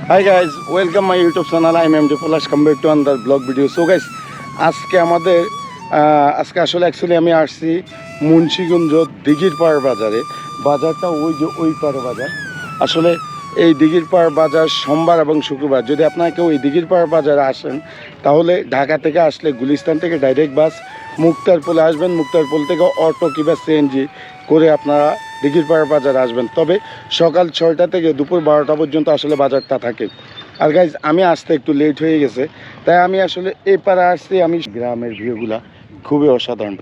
Hi guys, welcome my YouTube channel. I am MJ Polash. Come back to another vlog video. So guys, আজকে আমাদের আজকে আসলে actually আমি আসছি মুন্সিগঞ্জ দিঘির পাড় বাজারে। বাজারটা ওই যে ওই পাড় বাজার। আসলে এই দিঘির পাড় বাজার সোমবার এবং শুক্রবার। যদি আপনারা কেউ এই দিঘির পাড় বাজারে আসেন তাহলে ঢাকা থেকে আসলে গুলিস্তান থেকে ডাইরেক্ট বাস মুক্তারপুলে আসবেন। মুক্তারপুল থেকে অটো কিংবা সিএনজি করে আপনারা দিঘির পাড় বাজার আসবেন। তবে সকাল 6টা থেকে দুপুর 12টা পর্যন্ত আসলে বাজারটা থাকে। আর গাইজ আমি আসতে একটু লেট হয়ে গেছে, তাই আমি আসলে এই পাড়া আসছি। আমি গ্রামের ভিউগুলা খুবই অসাধারণ।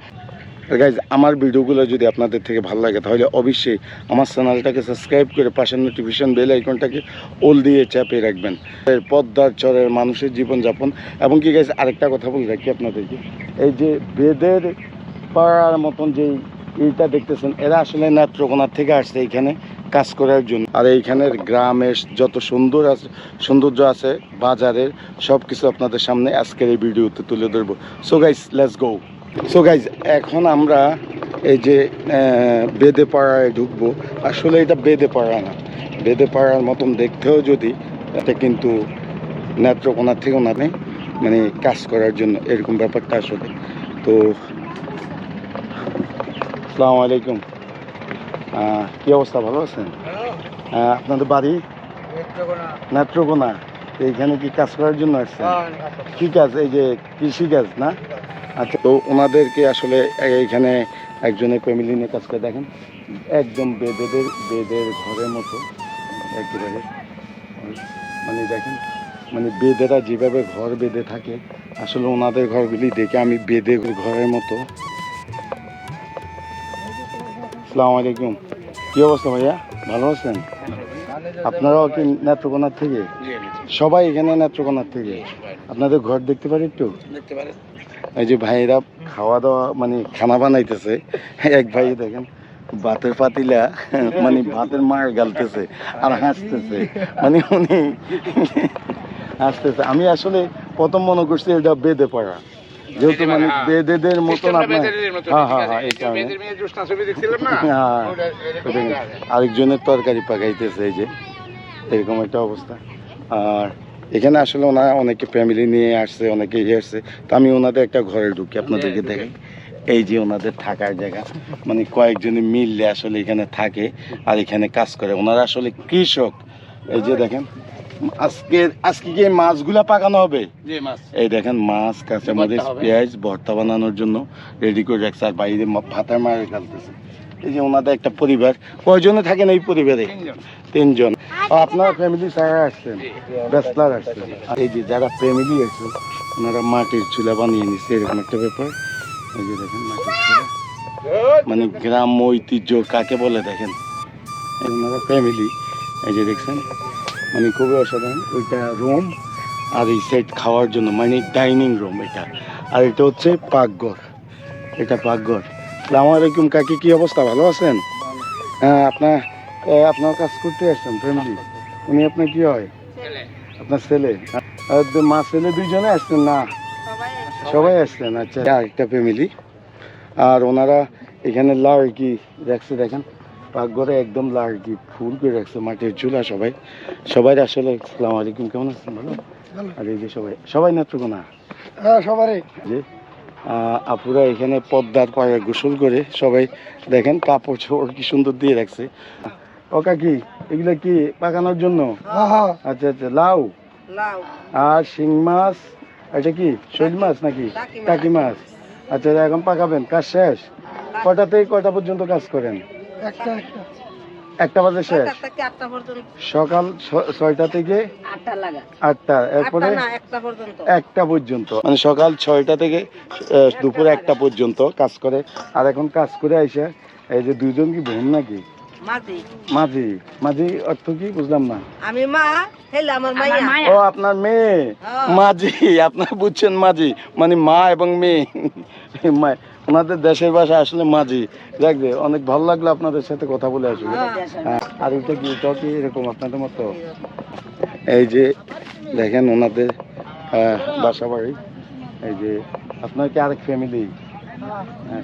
আর গাইজ আমার ভিডিওগুলো যদি আপনাদের থেকে ভালো লাগে তাহলে অবশ্যই আমার চ্যানেলটাকে সাবস্ক্রাইব করে পাশের নোটিফিকেশন বেল আইকনটাকে ওল দিয়ে চাপিয়ে রাখবেন। পদ্মার চরের মানুষের জীবনযাপন এবং কি গাইজ আরেকটা কথা বলে রাখি আপনাদেরকে, এই যে বেদের পাড়ার মতন যে এইটা দেখতেছেন, এরা আসলে নেত্রকোনার থেকে আসছে এইখানে কাজ করার জন্য। আর এইখানের গ্রামের যত সৌন্দর্য আছে বাজারের সব কিছু আপনাদের সামনে আজকের এই ভিডিওতে তুলে ধরবো। So guys let's go. So guys এখন আমরা এই যে বেদে পাড়ায় ঢুকবো। আসলে এটা বেদে পাড়া না, বেদে পাড়ার মতন দেখতেও যদি, এটা কিন্তু নেত্রকোনার থেকেও না, মানে কাজ করার জন্য এরকম ব্যাপারটা আসলে। তো আসসালামু আলাইকুম, কি অবস্থা, ভালো আছেন? আপনাদের বাড়ি নেত্রকোনা, এইখানে কি কাজ করার জন্য আসছেন? কি কাজ? এই যে কৃষি কাজ না? আচ্ছা, তো ওনাদেরকে আসলে এইখানে একজনের ফ্যামিলি নিয়ে কাজ করে। দেখেন একদম বেদের ঘরের মতো একেবারে, মানে দেখেন, মানে বেদেরা যেভাবে ঘর বেঁধে থাকে আসলে ওনাদের ঘরগুলি দেখে আমি বেদের ঘরের মতো। আসসালামু আলাইকুম, কি অবস্থা ভাইয়া, ভালো আছেন? আপনারাও কি নেত্রকোনার থেকে? সবাই এখানে নেত্রকোনার থেকে? আপনাদের ঘর দেখতে পারি একটু? এই যে ভাইয়েরা খাওয়া দাওয়া মানে খানা বানাইতেছে। এক ভাই দেখেন ভাতের পাতিলা মানে ভাতের মার গালতেছে আর হাসতেছে, মানে উনি হাসতেছে। আমি আসলে প্রথম মনে করছি এটা বেদে পড়া, যেহেতু মানে বেদেদের মতন আপনার। হ্যাঁ হ্যাঁ হ্যাঁ, এই কারণে আরেকজনের তরকারি পাকাইতেছে, এই যে এরকম একটা অবস্থা। আর এখানে আসলে ওনারা অনেকে ফ্যামিলি নিয়ে আসছে, অনেকে ইয়ে আসছে। তো আমি ওনাদের একটা ঘরে ঢুকি, আপনাদেরকে দেখাই। এই যে ওনাদের থাকার জায়গা, মানে কয়েকজনে মিললে আসলে এখানে থাকে আর এখানে কাজ করে। ওনারা আসলে কৃষক। এই যে দেখেন আজকে কি মাছগুলা পাকানো হবে? এই দেখেন মাছ, কাঁচামরিচ, পেঁয়াজ ভর্তা বানানোর জন্য রেডি করে রাখছে। আর বাইরে ভাতার মারে ফেলতেছে। এই যে ওনাদের একটা পরিবার। কয়জনে থাকেন এই পরিবারে? 3 জন। আপনার ফ্যামিলি ছাড়া আসছেন, ব্যাচলার আসছেন। এই যে যারা ফ্যামিলি আছে ওনারা মাটির চুলা বানিয়ে নিচ্ছে, এরকম একটা ব্যাপার। এই যে দেখেন মাটির চুলা, মানে গ্রাম্য ঐতিহ্য কাকে বলে দেখেন। ওনারা ফ্যামিলি, এই যে দেখছেন, মানে খুবই অসাধারণ। ওইটা রুম আর এই সাইড খাওয়ার জন্য, মানে ডাইনিং রুম এটা। আর এটা হচ্ছে পাকঘর, এটা পাকঘর। আসসালামু আলাইকুম কাকি, কি অবস্থা, ভালো আছেন? হ্যাঁ, আপনার কাজ করতে আসছেন ফ্যামিলি? উনি আপনার কি হয়? আপনার ছেলে? মা ছেলে 2জনে আসছেন না? সবাই আসছেন। আচ্ছা, একটা ফ্যামিলি। আর ওনারা এখানে লাড়কি রাখছে, দেখেন পাকঘরে একদম লাড়কি ফুল করে রাখছে, মাটির চুলা। সবাই আসলে আসসালামু আলাইকুম, কেমন আছেন? ভালো। আর এই যে সবাই নেত্রকোনা? সবাই। যে আপুরা এখানে পদ্মার পাড়ে গোসল করে সবাই, দেখেন কাপড় চোপড় কি সুন্দর দিয়ে রাখছে। ও কাকি, এগুলো কি পাকানোর জন্য? আচ্ছা আচ্ছা, লাউ আর শিং মাছ, এটা কি শৈল মাছ নাকি টাকি মাছ? আচ্ছা, এখন পাকাবেন, কাজ শেষ? কটা থেকে কটা পর্যন্ত কাজ করেন? একটা বাজে শেষ, সকাল 6টা থেকে 8টা, এরপরে 1টা পর্যন্ত, মানে সকাল 6টা থেকে দুপুর 1টা পর্যন্ত কাজ করে। আর এখন কাজ করে আইসা এই যে 2জন কি বোন নাকি? মাঝি। মাঝি অর্থ কি বুঝলাম না। আমি মা, হেলে আমার মাইয়া। ও আপনার মেয়ে মাঝি, আপনার বুঝছেন মাঝি মানে মা এবং মেয়ে। ওনাদের দেশের ভাষা আসলে মাঝি। দেখবে অনেক ভালো লাগলো আপনাদের সাথে কথা বলে আসলে। আর এটা কি, এটাও কি এরকম আপনাদের মতো? এই যে দেখেন ওনাদের বাসা বাড়ি। এই যে আপনার কি আরেক ফ্যামিলি?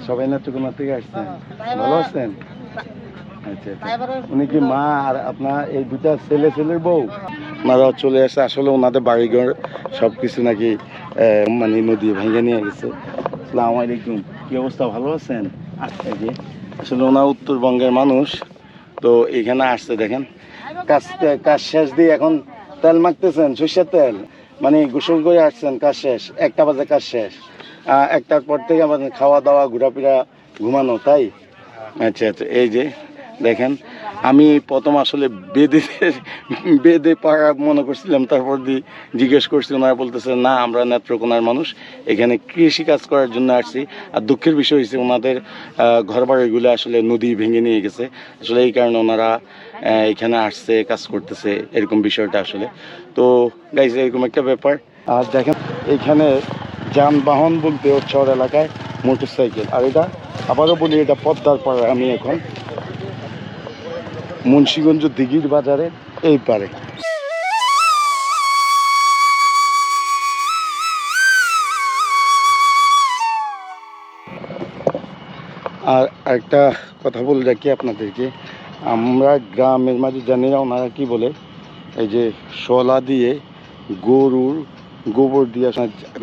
সবাই নেত্রকোনা থেকে আসছেন, ভালো আছেন? আচ্ছা আচ্ছা, উনি কি মা আর আপনার এই 2টা ছেলের বউ? ওনারাও চলে আসে। আসলে ওনাদের বাড়িঘর সব কিছু নাকি মানে নদী ভেঙে নিয়ে গেছে। আসসালামু আলাইকুম, কি অবস্থা, ভালো আছেন? আচ্ছা, যে আসলে ওনার উত্তরবঙ্গের মানুষ, তো এখানে আসছে দেখেন কাজ শেষ দিয়ে এখন তেল মাখতেছেন, সরষের তেল, মানে গোসল করে আসছেন, কাজ শেষ, 1টা বাজে কাজ শেষ, 1টার পর থেকে আমাদের খাওয়া দাওয়া ঘোরাফেরা ঘুমানো, তাই? আচ্ছা আচ্ছা, এই যে দেখেন, আমি প্রথম আসলে বেদে পাড়া মনে করছিলাম, তারপর দিয়ে জিজ্ঞেস করছি, ওনারা বলতেছে না, আমরা নেত্রকোনার মানুষ, এখানে কৃষি কাজ করার জন্য আসছি। আর দুঃখের বিষয় হচ্ছে ওনাদের ঘর বাড়িগুলো আসলে নদী ভেঙে নিয়ে গেছে, আসলে এই কারণে ওনারা এখানে আসছে, কাজ করতেছে, এরকম বিষয়টা আসলে। তো গাইজ, এরকম একটা ব্যাপার। আর দেখেন এখানে যানবাহন বলতে শহর এলাকায় মোটর সাইকেল, আর এটা আবারও বলি, এটা পদ্মার পাড়ে, আমি এখন মুন্সিগঞ্জ দিঘির বাজারে এই পারে। আর একটা কথা বলে রাখি আপনাদেরকে, আমরা গ্রামের মাঝে জানি না ওনারা কি বলে, এই যে শলা দিয়ে গরুর গোবর দিয়ে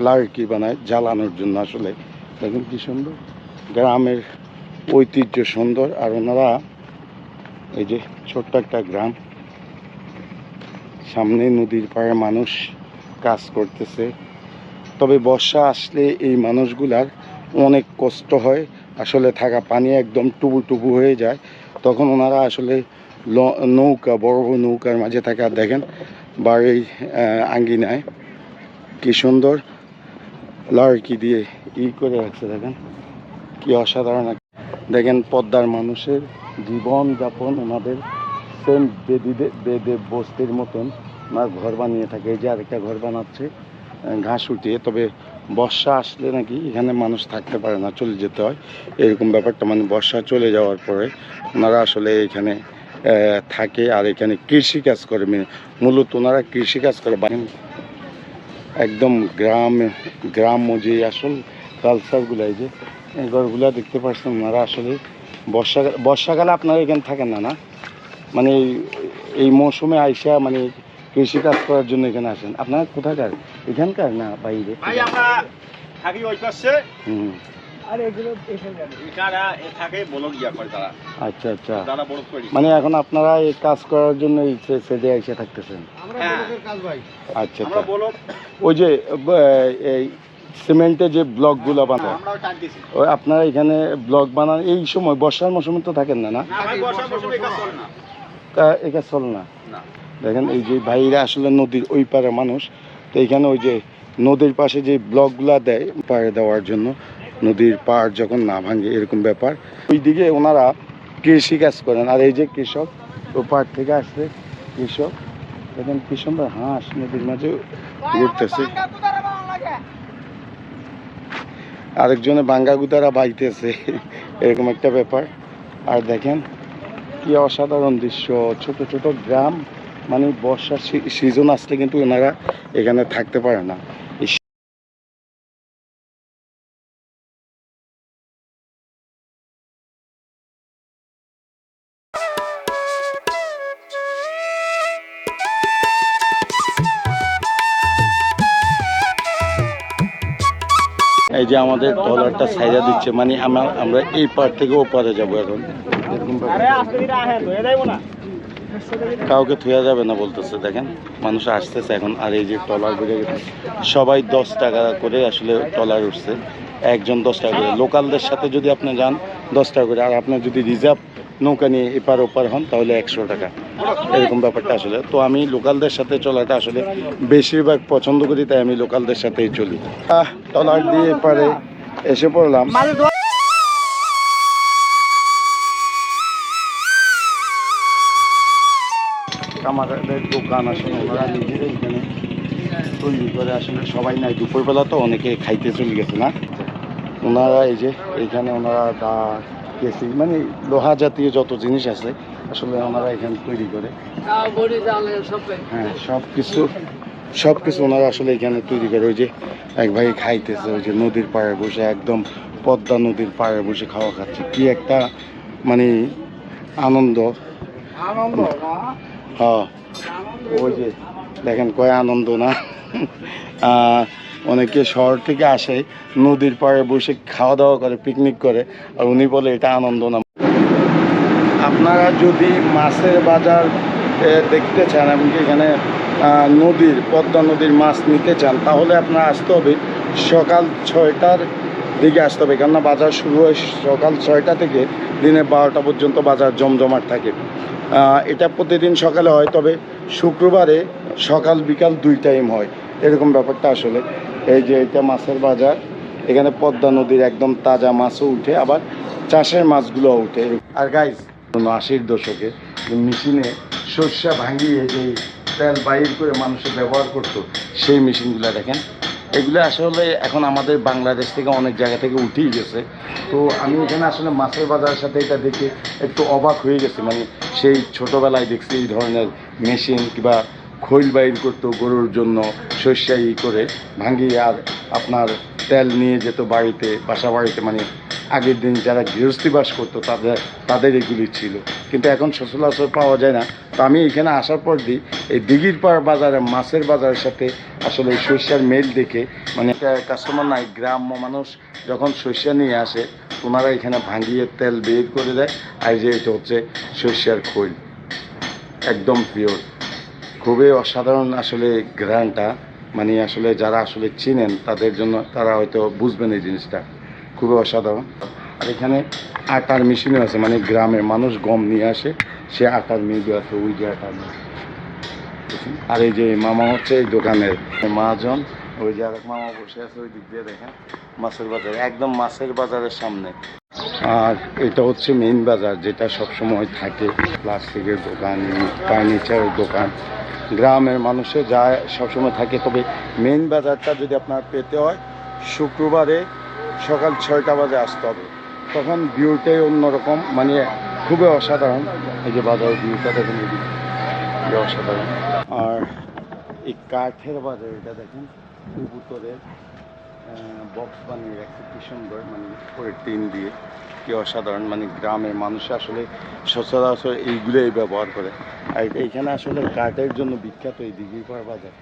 লাড়কি বানায় জ্বালানোর জন্য। আসলে দেখেন কি সুন্দর, গ্রামের ঐতিহ্য সুন্দর। আর ওনারা এই যে ছোট্ট একটা গ্রাম, সামনে নদীর পাড়ে মানুষ কাজ করতেছে। তবে বর্ষা আসলে এই মানুষগুলার অনেক কষ্ট হয়, আসলে থাকা পানি একদম টুবু টুবু হয়ে যায়, তখন ওনারা আসলে নৌকা, বড় বড় নৌকার মাঝে থাকে। আর দেখেন বাড়ির আঙ্গিনায় কি সুন্দর লাড়কি দিয়ে করে রাখছে, দেখেন কি অসাধারণ। দেখেন পদ্মার মানুষের জীবন যাপন, ওনাদের সেম বেদে বস্তির মতন ওনার ঘর বানিয়ে থাকে। এই যে আরেকটা ঘর বানাচ্ছে ঘাস উঠিয়ে। তবে বর্ষা আসলে নাকি এখানে মানুষ থাকতে পারে না, চলে যেতে হয়, এরকম ব্যাপারটা। মানে বর্ষা চলে যাওয়ার পরে ওনারা আসলে এখানে থাকে আর এখানে কৃষিকাজ করে, মূলত ওনারা কৃষিকাজ করে। একদম গ্রাম্য যে আসল কালচারগুলো, এই যে এই ঘরগুলো দেখতে পাচ্ছেন, ওনারা আসলে বর্ষাকালে আপনারা এখানে থাকেন না, না মানে এই মৌসুমে আইসা মানে কৃষি কাজ করার জন্য এখানে আসেন। আপনারা কোথাকার, এখানকার না বাইরে? আচ্ছা আচ্ছা, মানে এখন আপনারা এই কাজ করার জন্য এই সেদে এসে থাকতেছেন? আচ্ছা আচ্ছা, ওই যে এই সিমেন্টের যে ব্লকগুলো বানায়, ওই আপনারা এখানে ব্লক বানান এই সময় বর্ষার মৌসুমে তো থাকেন না, না? এই কাজ চলে না। দেখেন এই যে ভাইরা আসলে নদীর ওই পারে মানুষ, তো এখানে ওই যে নদীর পাশে যে ব্লকগুলা দেয় পাড়ে দেওয়ার জন্য, নদীর পাড় যখন না ভাঙে, এরকম ব্যাপার। ওই দিকে ওনারা কৃষি কাজ করেন। আর এই যে কৃষক, ও পাড় থেকে আসছে কৃষক, দেখেন কি সুন্দর হাঁস নদীর মাঝে ঘুরতেছে, আরেকজনে বাঙ্গা গুতারা বাইতেছে, এরকম একটা ব্যাপার। আর দেখেন কি অসাধারণ দৃশ্য, ছোট ছোট গ্রাম, মানে বর্ষার সিজন আসলে কিন্তু ওনারা এখানে থাকতে পারে না। এই যে আমাদের ট্রলারটা ছাইড়া দিচ্ছে, মানে আমরা এই পার থেকে ও পারে যাবো এখন, এরকম কাউকে থুয়া যাবে না বলতেছে। দেখেন মানুষ আসতেছে এখন। আর এই যে ট্রলার বেড়ে গেছে, সবাই 10 টাকা করে আসলে ট্রলার উঠছে, একজন 10 টাকা করে। লোকালদের সাথে যদি আপনি যান 10 টাকা করে, আর আপনার যদি রিজার্ভ নৌকা নিয়ে এপার ওপার হন তাহলে 100 টাকা, এরকম ব্যাপারটা আসলে। তো আমি লোকালদের সাথে চলাটা আসলে বেশিরভাগ পছন্দ করি, তাই আমি লোকালদের সাথেই চলি। ট্রলার দিয়ে এপারে এসে পড়লাম। আমাদের দোকান আসলে ওনারা নিজেরাই এখানে তৈরি করে, আসলে সবাই নাই, দুপুরবেলা তো অনেকে খাইতে চলে গেছে না। ওনারা এই যে এইখানে ওনারা দা কেসি, মানে লোহা জাতীয় যত জিনিস আছে আসলে ওনারা এখানে তৈরি করে। হ্যাঁ, সব কিছু ওনারা আসলে এখানে তৈরি করে। ওই যে এক ভাই খাইতেছে, ওই যে নদীর পাড়ে বসে, একদম পদ্মা নদীর পাড়ে বসে খাওয়া খাচ্ছে, কি একটা মানে আনন্দ। হ্যাঁ, ওই যে দেখেন কয় আনন্দ না। অনেকে শহর থেকে আসে নদীর পাড়ে বসে খাওয়া দাওয়া করে, পিকনিক করে, আর উনি বলে এটা আনন্দ না। আপনারা যদি মাছের বাজার দেখতে চান এবং এখানে নদীর পদ্মা নদীর মাছ নিতে চান, তাহলে আপনারা আসতে হবে সকাল 6টার দিকে আসতে হবে, কেননা বাজার শুরু হয় সকাল 6টা থেকে দিনে 12টা পর্যন্ত বাজার জমজমাট থাকে। এটা প্রতিদিন সকালে হয়, তবে শুক্রবারে সকাল বিকাল 2 টাইম হয়, এরকম ব্যাপারটা আসলে। এই যে এটা মাছের বাজার, এখানে পদ্মা নদীর একদম তাজা মাছও উঠে, আবার চাষের মাছগুলোও উঠে। আর গাইজ 80-র দশকে মেশিনে সর্ষা ভাঙিয়ে যে তেল বাইর করে মানুষের ব্যবহার করতো, সেই মেশিনগুলো দেখেন। এগুলো আসলে এখন আমাদের বাংলাদেশ থেকে অনেক জায়গা থেকে উঠেই গেছে। তো আমি এখানে আসলে মাছের বাজারের সাথে এটা দেখে একটু অবাক হয়ে গেছি। মানে সেই ছোটোবেলায় দেখছি এই ধরনের মেশিন, কিংবা খৈল বাইর করতো গরুর জন্য, সর্ষা করে ভাঙিয়ে আর আপনার তেল নিয়ে যেত বাড়িতে, বাসা বাড়িতে। মানে আগের দিন যারা গৃহস্থী বাস করতো তাদের এগুলি ছিল, কিন্তু এখন সচরাচর পাওয়া যায় না। তো আমি এখানে আসার পর দিই এই দিঘির পাড় বাজারে মাছের বাজারের সাথে আসলে এই সর্ষার মেল দেখে, মানে কাস্টমার নাই, গ্রাম্য মানুষ যখন সর্ষা নিয়ে আসে ওনারা এখানে ভাঙিয়ে তেল বের করে দেয়। আর যে এটা হচ্ছে সর্ষার খৈল, একদম পিওর, খুবই অসাধারণ আসলে ঘ্রাণটা। মানে আসলে যারা আসলে চিনেন তাদের জন্য, তারা হয়তো বুঝবেন এই জিনিসটা, খুবই অসাধারণ। আর এখানে আটার মেশিনও আছে, মানে গ্রামের মানুষ গম নিয়ে আসে, সে আটার মিলও আছে, ওই যে আটার মিল। আর এই যে মামা হচ্ছে এই দোকানের মহাজন, ওই যে আরেক মামা বসে আছে ওই দিক দিয়ে, দেখেন মাছের বাজার, একদম মাছের বাজারের সামনে। আর এটা হচ্ছে মেইন বাজার, যেটা সবসময় থাকে, প্লাস্টিকের দোকান, ফার্নিচারের দোকান, গ্রামের মানুষে যায় সবসময় থাকে। তবে মেইন বাজারটা যদি আপনার পেতে হয় শুক্রবারে সকাল 6টা বাজে আসতে হবে, তখন ভিউটাই অন্যরকম, মানে খুবই অসাধারণ। এই যে বাজারের ভিউটা দেখেন, এই অসাধারণ। আর এই কাঠের বাজার, এটা দেখেন কবুতরের বক্স বানিয়ে রাখছে, কি সুন্দর, মানে করে টিন দিয়ে, কি অসাধারণ। মানে গ্রামের মানুষ আসলে সচরাচর এইগুলোই ব্যবহার করে। আর এইখানে আসলে কাঠের জন্য বিখ্যাত এই দিঘিপাড় বাজার,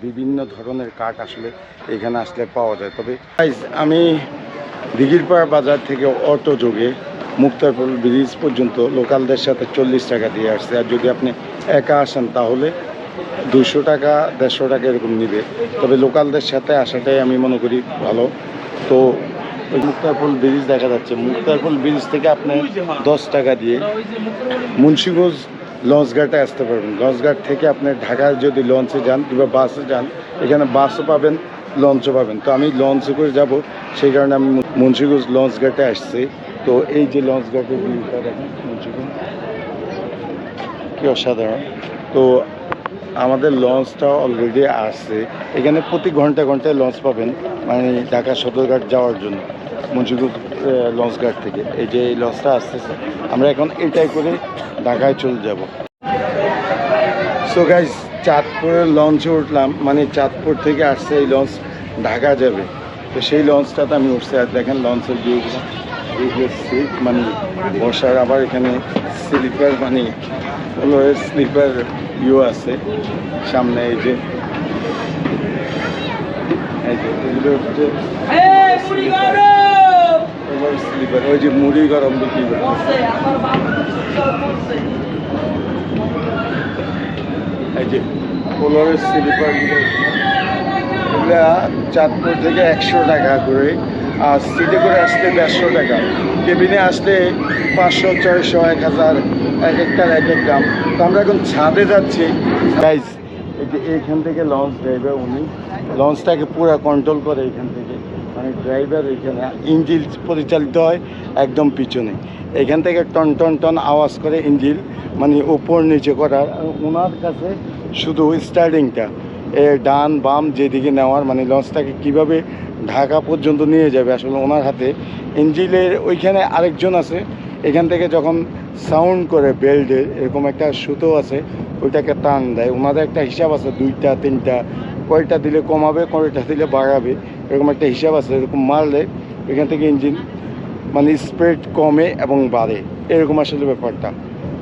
বিভিন্ন ধরনের কাঠ আসলে এখানে আসলে পাওয়া যায়। তবে আমি দিঘিরপাড় বাজার থেকে অটো যোগে মুক্তারপুর ব্রিজ পর্যন্ত লোকালদের সাথে 40 টাকা দিয়ে আসছে। আর যদি আপনি একা আসেন তাহলে 200 টাকা 150 টাকা এরকম নিবে। তবে লোকালদের সাথে আসাটাই আমি মনে করি ভালো। তো ওই মুক্তারপুর ব্রিজ দেখা যাচ্ছে, মুক্তারপুর ব্রিজ থেকে আপনি 10 টাকা দিয়ে মুন্সিগঞ্জ লঞ্চঘাটে আসতে পারবেন। লঞ্চঘাট থেকে আপনি ঢাকার যদি লঞ্চে যান কিংবা বাসে যান, এখানে বাসও পাবেন, লঞ্চও পাবেন। তো আমি লঞ্চে করে যাব, সেই কারণে আমি মুন্সিগঞ্জ লঞ্চঘাটে আসছি। তো এই যে লঞ্চঘাটের ভিউটা দেখেন, মুন্সিগঞ্জ কি অসাধারণ। তো আমাদের লঞ্চটা অলরেডি আসছে, এখানে প্রতি ঘন্টায় ঘন্টায় লঞ্চ পাবেন, মানে ঢাকা সদরঘাট যাওয়ার জন্য মুন্সিগঞ্জ লঞ্চঘাট থেকে। এই যে এই লঞ্চটা আসতেছে, আমরা এখন এটাই করে ঢাকায় চলে যাব। সো গাইজ, চাঁদপুরের লঞ্চে উঠলাম, মানে চাঁদপুর থেকে আসছে এই লঞ্চ ঢাকা যাবে। তো সেই লঞ্চটাতে আমি উঠছি। আর দেখেন লঞ্চের ভিউগুলো, এইগুলো সিট, মানে বসার, আবার এখানে স্লিপার, মানে স্লিপার ভিউ আছে সামনে। এই যে এগুলো হচ্ছে স্লিপার, ওই যে মুড়ি গরম বিক্রি করে। এই যে পোলারের স্লিপারগুলো, এগুলা চাঁদপুর থেকে 100 টাকা করে, আর সিটে করে আসলে 150 টাকা, কেবিনে আসলে 500, 600, 1000, এক একটার এক এক দাম। তো আমরা এখন ছাদে যাচ্ছি গাইজ। এই যে এইখান থেকে লঞ্চ ড্রাইভার, উনি লঞ্চটাকে পুরো কন্ট্রোল করে এখান থেকে, মানে ড্রাইভার এখানে ইঞ্জিন পরিচালিত হয় একদম পিছনে, এখান থেকে টন টন টন আওয়াজ করে ইঞ্জিন, মানে উপর নিচে করার। ওনার কাছে শুধু স্টার্টিংটা, ডান বাম যেদিকে নেওয়ার, মানে লঞ্চটাকে কীভাবে ঢাকা পর্যন্ত নিয়ে যাবে আসলে ওনার হাতে। ইঞ্জিনের ওইখানে আরেকজন আছে, এখান থেকে যখন সাউন্ড করে বেল্টের এরকম একটা সুতো আছে, ওইটাকে টান দেয়। ওনাদের একটা হিসাব আছে, 2টা 3টা, কয়টা দিলে কমাবে, কয়টা দিলে বাড়াবে, এরকম একটা হিসাব আছে। এরকম মারলে এখান থেকে ইঞ্জিন মানে স্পিড কমে এবং বাড়ে, এরকম আসলে ব্যাপারটা।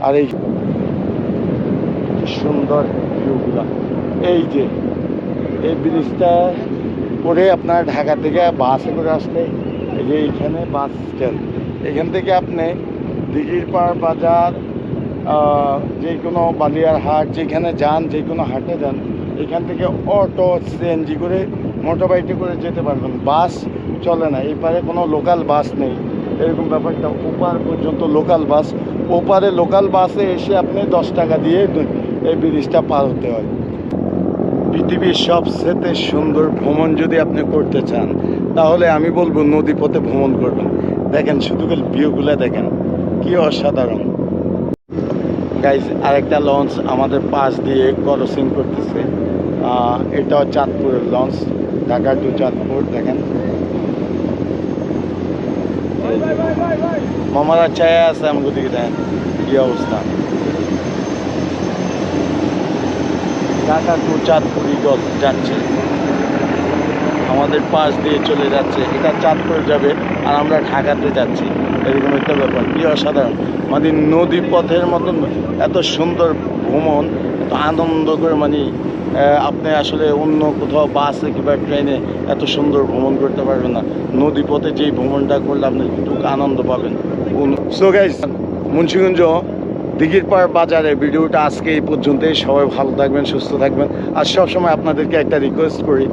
আর এই সুন্দর ভিউগুলা এই যে এই ব্রিজটা করে আপনার ঢাকা থেকে বাসে করে আসলে এই যে এইখানে বাস স্ট্যান্ড, এখান থেকে আপনি দিঘির পাড় বাজার, যে কোনো বালিয়ারহাট যেখানে যান, যে কোনো হাটে যান, এখান থেকে অটো সিএনজি করে মোটর বাইকে করে যেতে পারবেন। বাস চলে না, এই পারে কোনো লোকাল বাস নেই, এরকম ব্যাপারটা। ওপার পর্যন্ত লোকাল বাস, ওপারে লোকাল বাসে এসে আপনি 10 টাকা দিয়ে এই ব্রিজটা পার হতে হয়। পৃথিবীর সবচেয়ে সুন্দর ভ্রমণ যদি আপনি করতে চান তাহলে আমি বলবো নদীপথে ভ্রমণ করবেন। দেখেন শুধু ভিউগুলো দেখেন, কি অসাধারণ। গাইজ আরেকটা লঞ্চ আমাদের পাশ দিয়ে ক্রসিং করতেছে, এটা চাঁদপুরের লঞ্চ, ঢাকা টু চাঁদপুর। দেখেন মামারা চায় আছে আমাকে দিকে, দেখেন কি অবস্থা। ঢাকা টু চাঁদপুর ইগল যাচ্ছে, আমাদের পাশ দিয়ে চলে যাচ্ছে। এটা চাঁদপুর যাবে আর আমরা ঢাকাতে যাচ্ছি, এরকম একটা ব্যাপার। কি অসাধারণ, মানে নদী পথের মতন এত সুন্দর ভ্রমণ, এত আনন্দ করে, মানে আপনি আসলে অন্য কোথাও বাসে কিংবা ট্রেনে এত সুন্দর ভ্রমণ করতে পারবেন না। নদী পথে যেই ভ্রমণটা করলে আপনি একটু আনন্দ পাবেন। সো গাইস, মুন্সিগঞ্জ দিঘির পাড় বাজারে ভিডিওটা আজকে এই পর্যন্তই। সবাই ভালো থাকবেন, সুস্থ থাকবেন। আর সবসময় আপনাদেরকে একটা রিকোয়েস্ট করি,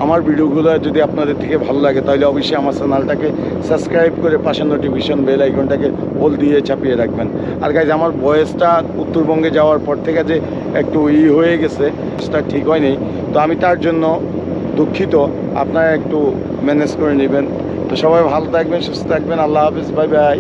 আমার ভিডিওগুলো যদি আপনাদের থেকে ভালো লাগে তাহলে অবশ্যই আমার চ্যানেলটাকে সাবস্ক্রাইব করে পাশে নোটিফিকেশন বেল আইকনটাকে অল দিয়ে চাপিয়ে রাখবেন। আর গাইজ আমার ভয়েসটা উত্তরবঙ্গে যাওয়ার পর থেকে যে একটু হয়ে গেছে, সেটা ঠিক হয়নি, তো আমি তার জন্য দুঃখিত, আপনারা একটু ম্যানেজ করে নেবেন। তো সবাই ভালো থাকবেন, সুস্থ থাকবেন। আল্লাহ হাফিজ, বাই বাই।